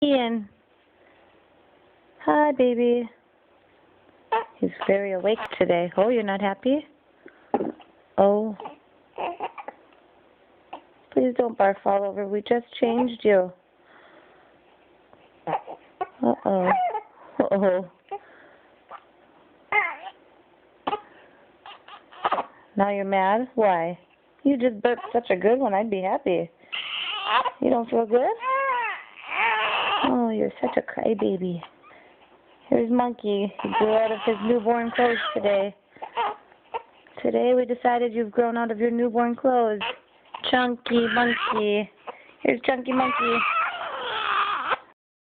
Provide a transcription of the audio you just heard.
Kian. Hi, baby. He's very awake today. Oh, you're not happy? Oh. Please don't barf all over. We just changed you. Uh-oh. Uh-oh. Now you're mad? Why? You just burped such a good one. I'd be happy. You don't feel good? Oh, you're such a crybaby. Here's Monkey. He grew out of his newborn clothes today. Today we decided you've grown out of your newborn clothes. Chunky Monkey. Here's Chunky Monkey.